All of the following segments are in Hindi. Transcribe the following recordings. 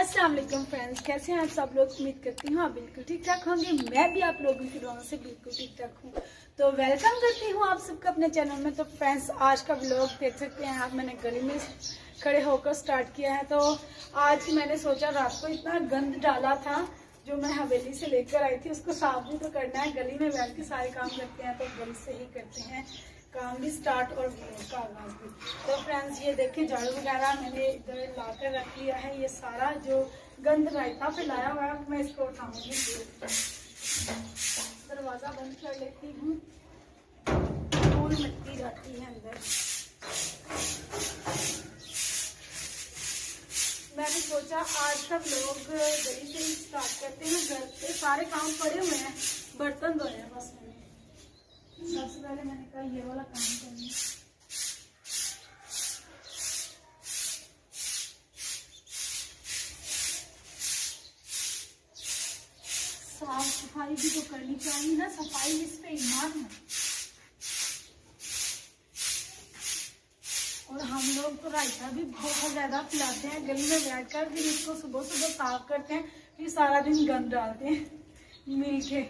अस्सलाम वालेकुम फ्रेंड्स, कैसे हैं आप सब लोग। उम्मीद करती हूँ आप बिल्कुल ठीक ठाक होंगे। मैं भी आप लोगों की दुआओं से बिल्कुल ठीक ठाक हूँ। तो वेलकम करती हूँ आप सबका अपने चैनल में। तो फ्रेंड्स, आज का व्लॉग देख सकते हैं आप, मैंने गली में खड़े होकर स्टार्ट किया है। तो आज मैंने सोचा, रात को इतना गंद डाला था जो मैं हवेली से लेकर आई थी, उसको साफ भी तो करना है। गली में बैठ के सारे काम करते हैं तो गली से ही करते हैं, काम भी स्टार्ट और व्लॉग का आगाज भी। तो फ्रेंड्स, ये देखें झाड़ू वगैरह मैंने इधर लाकर रख लिया है। ये सारा जो गंद रायता फैलाया हुआ है मैं इसको उठाऊंगी। दरवाजा बंद कर लेती हूँ, धूल मिट्टी जाती है अंदर। मैंने सोचा आज सब लोग गली से ही स्टार्ट करते हैं। घर पे सारे काम पड़े हुए हैं, बर्तन धोए हैं बस। मैंने सबसे पहले मैंने कहा ये वाला काम करना। साफ सफाई भी तो करनी चाहिए ना, सफाई इस पे ईमान है। और हम लोग तो रायता भी बहुत ज्यादा पिलाते हैं गली में बैठकर, फिर इसको सुबह सुबह साफ करते हैं, फिर सारा दिन गंद डालते हैं मिल के।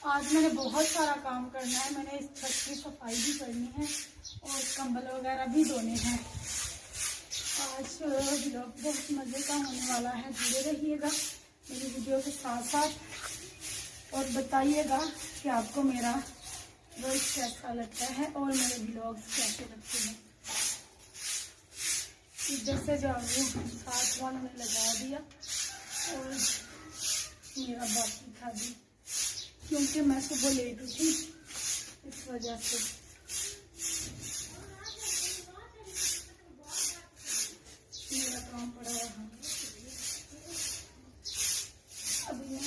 आज मैंने बहुत सारा काम करना है। मैंने इस छत की सफाई भी करनी है और कंबल वगैरह भी धोने हैं। आज व्लॉग बहुत मज़े का होने वाला है, जुड़े रहिएगा मेरी वीडियो के साथ साथ और बताइएगा कि आपको मेरा वॉइस कैसा लगता है और मेरे व्लॉग्स कैसे लगते हैं। इधर से झाड़ू साथ वालों ने लगा दिया और मेरा बाकी था भी, क्योंकि मैं सुबह लेट उठी इस वजह से। मेरा काम पड़ा रहा। अभी मैं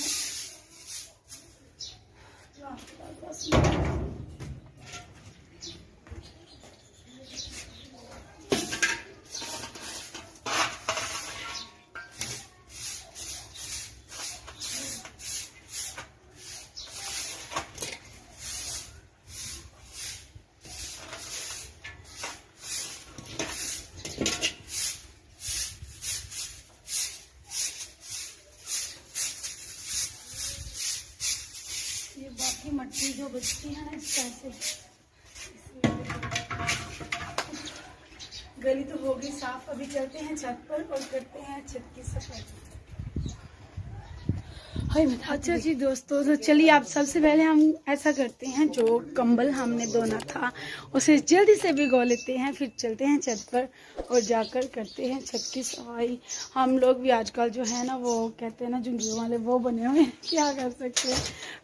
ये बाकी मट्टी जो बचती है ना इस तरह से। गली तो हो गई साफ, अभी चलते हैं छत पर और करते हैं छत की सफाई। अच्छा जी दोस्तों, तो चलिए आप सबसे पहले हम ऐसा करते हैं, जो कंबल हमने धोना था उसे जल्दी से भिगो लेते हैं, फिर चलते हैं छत पर और जाकर करते हैं छत की सफाई। हम लोग भी आजकल जो है ना, वो कहते हैं ना झुंगियों वाले, वो बने हुए हैं, क्या कर सकते हैं,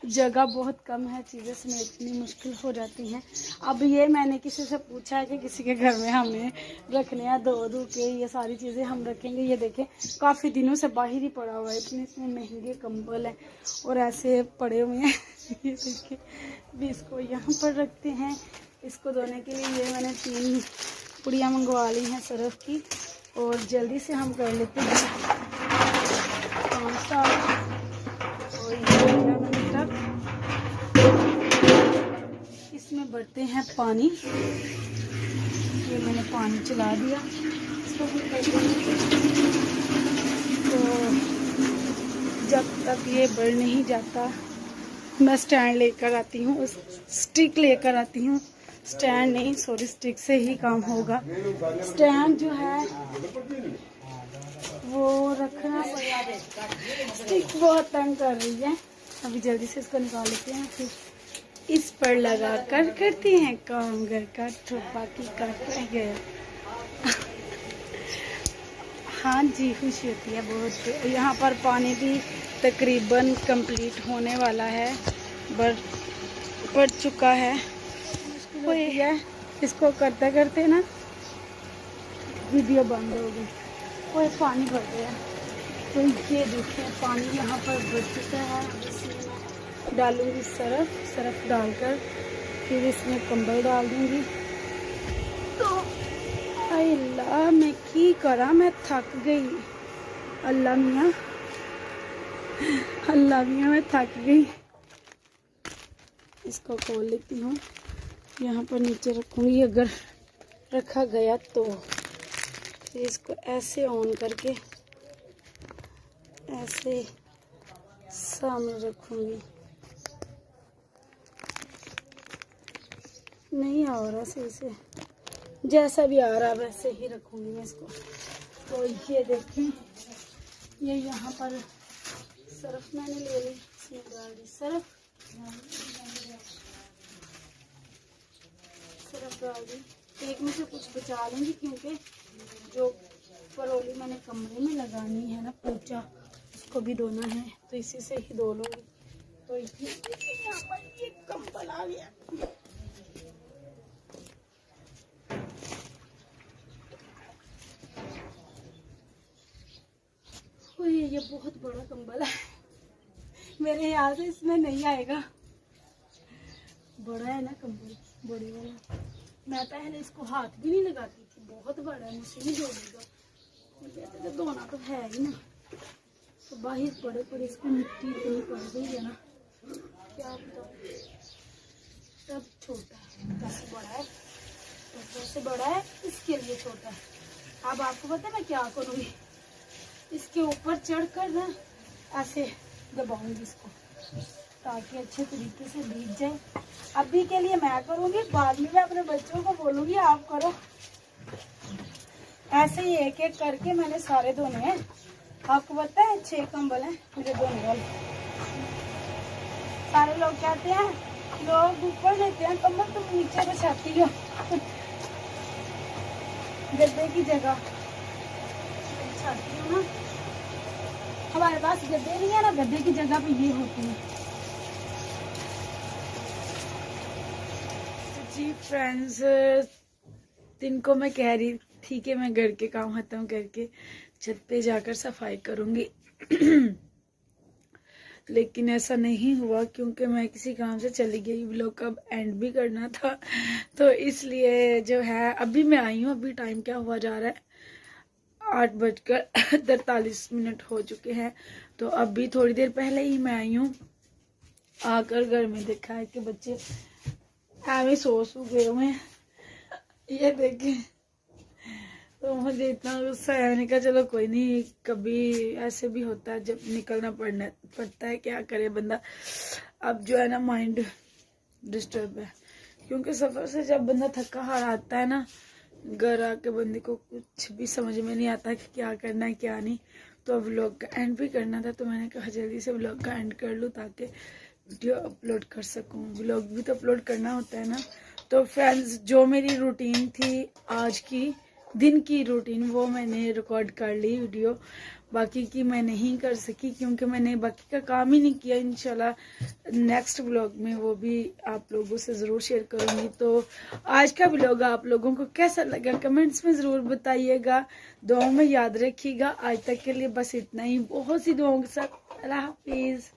जगह बहुत कम है, चीज़ें समेटनी मुश्किल हो जाती हैं। अब ये मैंने किसी से पूछा है कि किसी के घर में हमने रखने हैं, धो के ये सारी चीज़ें हम रखेंगे। ये देखें काफ़ी दिनों से बाहर ही पड़ा हुआ है, इतने महंगे कंबल है और ऐसे पड़े हुए हैं। ये देखिए, भी इसको यहाँ पर रखते हैं। इसको धोने के लिए ये मैंने 3 पुड़ियाँ मंगवा ली हैं सर्फ की और जल्दी से हम कर लेते हैं 5 और ये मैंने टब, इसमें भरते हैं पानी। ये मैंने पानी चला दिया, इसको भी कर देंगे। तो जब तक ये बढ़ नहीं जाता मैं स्टैंड लेकर आती हूँ, स्टिक लेकर आती हूँ। स्टैंड नहीं, सॉरी, स्टिक से ही काम होगा। स्टैंड जो है वो रखना, स्टिक बहुत तंग कर रही है। अभी जल्दी से इसको निकाल लेते हैं, फिर इस पर लगा कर करते हैं काम घर का, तो बाकी का रह गया। हाँ जी, खुशी होती है बहुत। यहाँ पर पानी भी तकरीबन कंप्लीट होने वाला है, बढ़ चुका है। इसको करते करते ना वीडियो बंद हो गई और पानी भर गया। तो ये देखिए पानी यहाँ पर भर चुका है। इसमें डालूंगी सरफ डालकर, फिर इसमें कंबल डाल दूंगी। तो अल्लाह मैं की करा, मैं थक गई। अल्लाह मियाँ ला दिया, मैं थक गई। इसको खोल लेती हूँ, यहाँ पर नीचे रखूँगी, अगर रखा गया तो फिर इसको ऐसे ऑन करके ऐसे सामने रखूँगी। नहीं आ रहा सही से, जैसा भी आ रहा वैसे ही रखूँगी मैं इसको। तो ये देखें, ये यहाँ पर सर्फ मैंने ले ली, इसमें डाल दी सर्फ डाल दी। एक में से कुछ बचा लूँगी क्योंकि जो परोली मैंने कमरे में लगानी है ना पोंछा, उसको भी धोना है, तो इसी से ही धो लूँगी। तो यहाँ पर ये कंबल आ गया। ये बहुत बड़ा कंबल है, मेरे यहाँ से इसमें नहीं आएगा। बड़ा है ना कंबल, बड़ी वाला। मैं पहले इसको हाथ भी नहीं लगाती थी, बहुत बड़ा है, मुझसे नहीं धोनेगा। तो धोना तो है ही ना, तो बाहर पड़े पड़े इसको मिट्टी इतनी पड़ गई है ना, क्या बताऊँ। तब छोटा है, कैसे बड़ा है, तो जैसे बड़ा है इसके लिए छोटा है। अब आपको पता है मैं क्या करूँगी, इसके ऊपर चढ़कर ना ऐसे दबाऊंगी इसको, ताकि अच्छे तरीके से भीग जाए। अभी के लिए मैं करूंगी, बाद में मैं अपने बच्चों को बोलूंगी आप करो। ऐसे ही एक एक करके मैंने सारे धोने हैं। आपको पता है 6 कंबल हैं मुझे धोने वाले। सारे लोग कहते हैं, लोग ऊपर लेते हैं कंबल, तुम नीचे बचाती हो गद्दे की जगह बिछाती हो ना। हमारे पास गद्दे नहीं है ना, गद्दे की जगह पे ये होती है। जी फ्रेंड्स, दिन को मैं कह रही थी कि मैं घर के काम खत्म करके छत पे जाकर सफाई करूंगी लेकिन ऐसा नहीं हुआ क्योंकि मैं किसी काम से चली गई। व्लॉग का एंड भी करना था, तो इसलिए जो है अभी मैं आई हूँ। अभी टाइम क्या हुआ जा रहा है, 8:43 हो चुके हैं। तो अभी थोड़ी देर पहले ही मैं आई हूँ। आकर घर में देखा है कि बच्चे ऐਵੇਂ सो गए हुए हैं, ये देखें। तो मुझे इतना गुस्सा है, मैंने कहा चलो कोई नहीं, कभी ऐसे भी होता है जब निकलना पड़ता है, क्या करे बंदा। अब जो है ना माइंड डिस्टर्ब है, क्योंकि सफर से जब बंदा थका हारा आता है ना, घर आके बंदे को कुछ भी समझ में नहीं आता कि क्या करना है क्या नहीं। तो व्लॉग का एंड भी करना था, तो मैंने कहा जल्दी से व्लॉग का एंड कर लूँ ताकि वीडियो अपलोड कर सकूँ। व्लॉग भी तो अपलोड करना होता है ना। तो फ्रेंड्स, जो मेरी रूटीन थी आज की दिन की रूटीन, वो मैंने रिकॉर्ड कर ली वीडियो। बाकी की मैं नहीं कर सकी क्योंकि मैंने बाकी का काम ही नहीं किया। इंशाल्लाह नेक्स्ट व्लॉग में वो भी आप लोगों से ज़रूर शेयर करूँगी। तो आज का व्लॉग आप लोगों को कैसा लगा कमेंट्स में ज़रूर बताइएगा। दुआओं में याद रखिएगा। आज तक के लिए बस इतना ही। बहुत सी दुआओं के साथ अल्लाह हाफिज़।